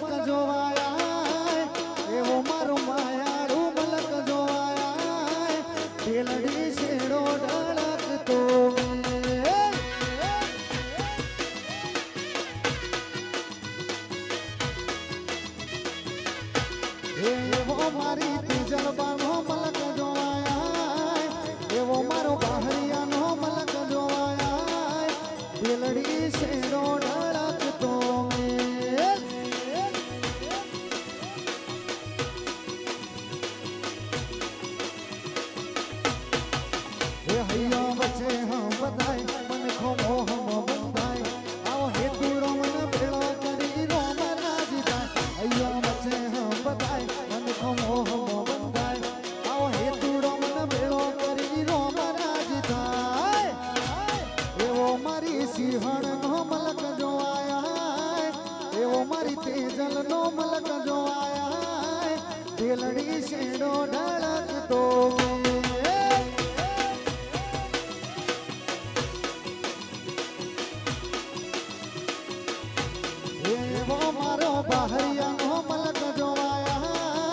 મલક જોવાયા એવો મારો માયાળું મલક જોવાયા ઢેલડી શેડો ઢળકતો એવો મારી તીજલબાનો મલક જોવાયા એવો મારો બહરિયાનો મલક જોવાયા ઢેલડી શેડો ઢળકતો સિંહણનો મલક જોવાયા એવો મારી તેજલનો મલક જોવાયા ઢેલડી શેડો ઢળકતો એવો મારો બહરિયાનો મલક જોવાયા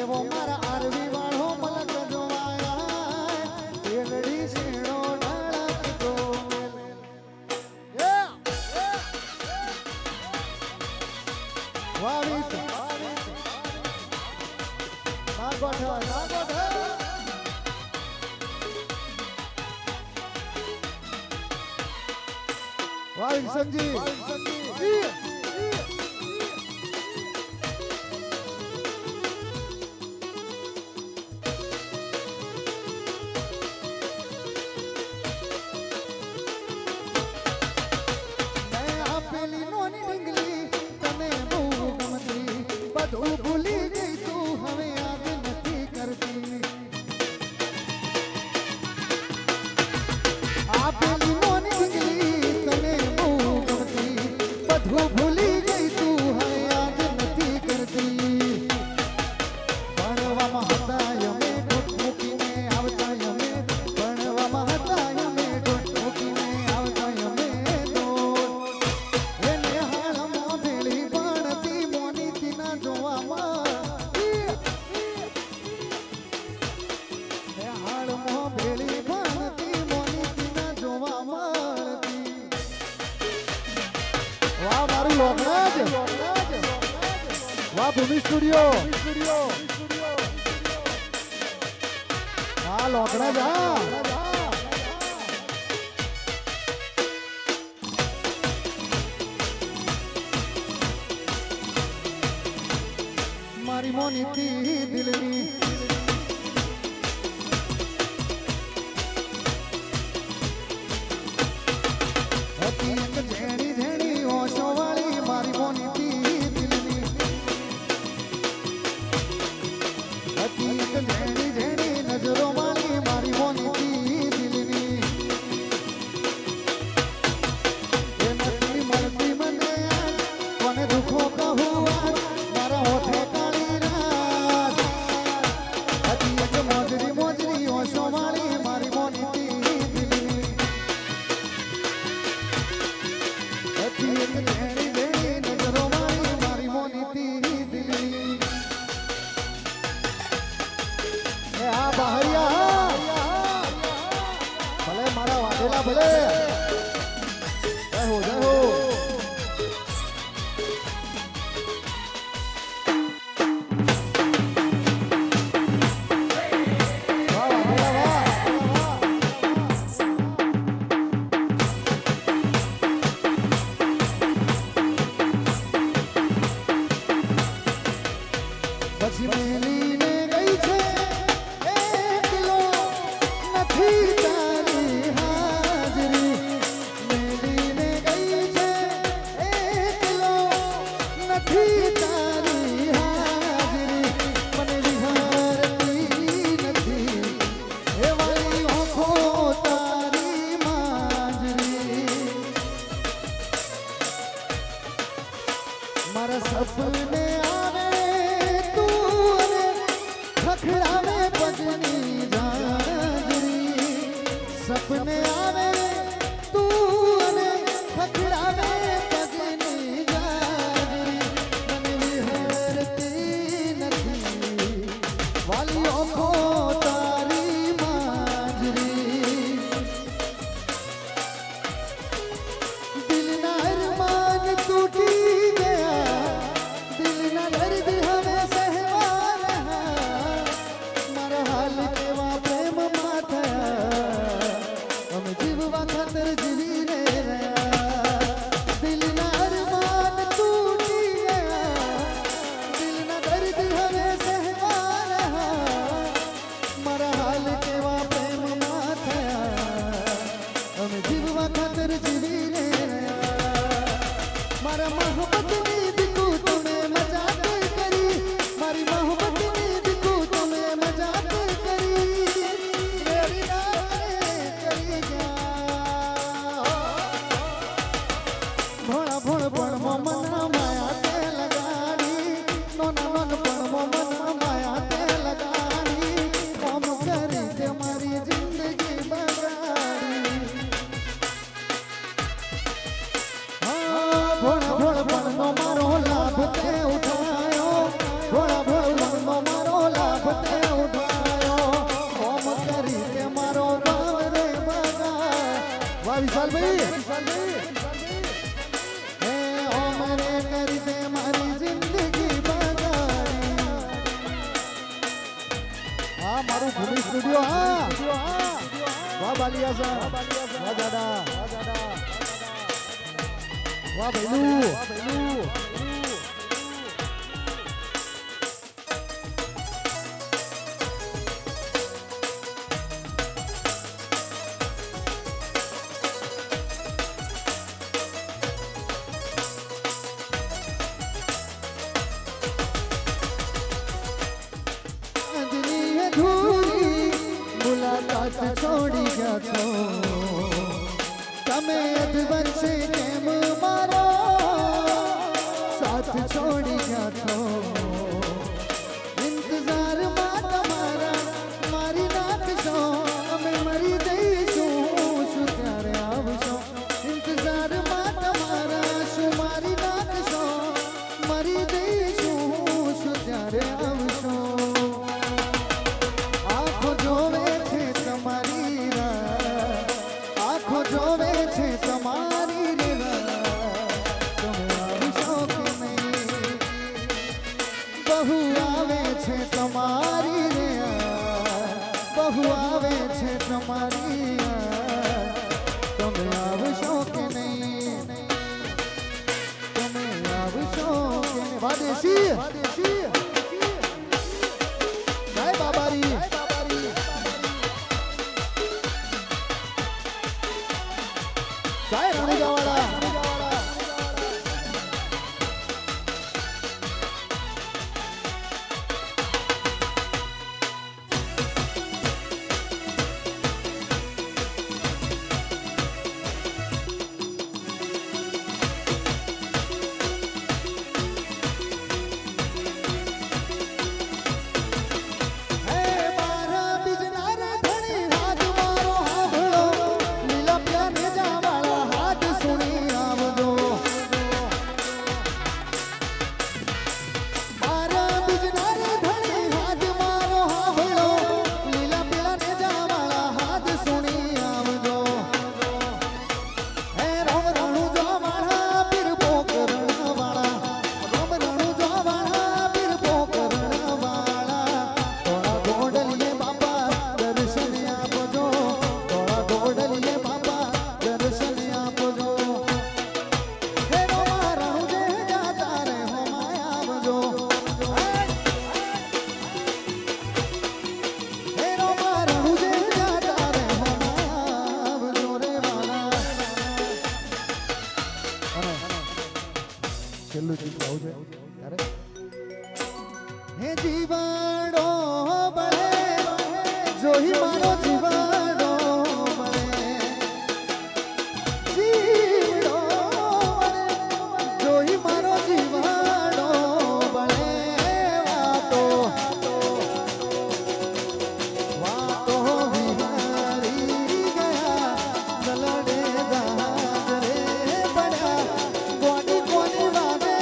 એવો મારા આરવી વાળો મલક જોવાયા ઢેલડી શેડો ઢળકતો સંજીવ આપેલી નોની ડીંગલી તને બહુ ગમતી બધું ભૂલી ગઈ તું હવે યાદ નથી કરતી આપેલી નોની ડીંગલી તને બહુ ગમતી બધું ભૂલી ગઈ તું હવે યાદ નથી કરતી ભણવામાં હતા અમે ઢોટ મૂકીને આવતા અમે ભણવામાં હતા અમે ઢોટ મૂકીને આવતા અમે એને હાલમાં ભેળી ભણતી મોનીતી ના જોવામાં હાલમાં ભેળી ભણતી મોનીતી ના જોવા મળતી વાહ મારું લોકરાજ વાહ ભૂમિ સ્ટુડિયો હા લોકરાજ હા મારી મોનીતી દિલની હતી એક ઝેણી ઝેણી ઓશો વાળી મારી મોનીતી દિલની હતી એક ઝેણી ઝેણી નજરો વાળી મારી મોનીતી દિલની એ નથી મળતી મને કોને દુખો કહું મારા હોઠે કાળી રાત હતી એક મોજરી મોજરી ઓશો વાળી મારી મોનીતી દિલની હતી એક ઝેણી ઝેણી નજરો વાળી મારી મોનીતી દિલની એ આ બહરિયા ભલે મારા વાઘેલા ભલે જય હો જય હો પછી મેલીને ગઈ છે એકલો નથી તારી હાજરી મેલીને ગઈ છે એકલો નથી તારી હાજરી મને વિહારતી નથી એ વાલી આંખો તારી માંજરી મારા સપને આવે ખખડાવે પગની જાજરી સપને આવે તું અને ખખડાવે પગની જાજરી મને મારા મોહબ્બતની દીકુ તમે મજાક કરી મારી મોહબ્બતની દીકુ તમે મજાક કરી મેરી ના કરી ગયા ભોળા ભોળ પણ મોમના માયા તે લગાડી નોના નોન પણ મોમના માયા તે લગાડી ઓમ કરી તે મારી જિંદગી બગાડી ભોળા ભોળ પણનો મારો લાભ તે ઉઠાયો ભોળા ભોળ પણનો મારો લાભ તે ઉઠાયો ઓમ કરી તે મારો ભાવ રે બગાડ વાહ વિશાલભાઈ હે ઓમ રે કરી તે મારી જિંદગી બગાડી હા મારું ભૂમિ સ્ટુડિયો હા વાહ બાલિયા સાહેબ વાહ દાદા વાહ ભૈલું દિલ્હી અધૂરી મુલાકાત છોડી ગયા છો તમે અધવર્ષે કેમ મારો સાથ છોડી ગયા છો ઇંતજારમાં તમારા મારી નાખશો અમે મરી જઈશું શું ત્યારે આવશો ઇંતજારમાં તમારા શું મારી નાખશો મરી જઈશું શું ત્યારે આવશો આંખો જોવે છે તમારી રાહ આંખો જોવે છે તમારી રે તમે આવશો કે નહીં બહુ આવે છે તમારી રે બહુ આવે છે તમારી તમે આવશો કે નહીં તમે આવશો કે નહીં વાદેશી જય બાબારી જય રણુજાવાળા છેલ્લું ચિત્ર આવું છે ત્યારે હે જીવાડો બળે જોહી મારો જીવાડો બળે જીવડો બળે જોહી મારો જીવાડો બળે વાતો વાતો વિહારી ગયા દલડે દાદરે પડ્યા ગોડી કોની વાગે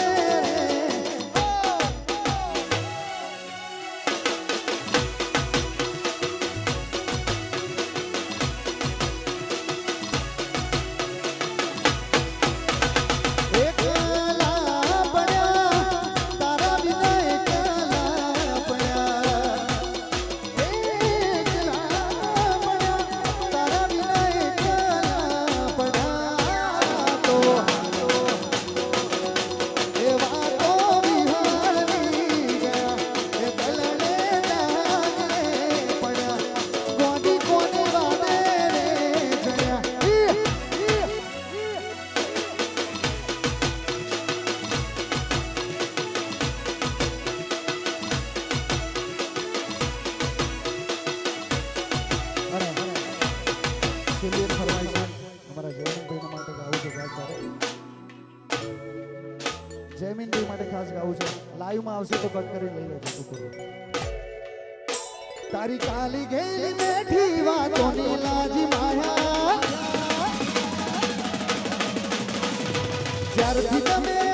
જયમીનભાઈ માટે ખાસ ગાવું છે. લાઈવમાં આવશે તો કટ કરીને લઈ લેજો ટુકડો. તારી કાલી ઘેલી બેઠી વાતોની લાજી માયા જ્યારથી તમે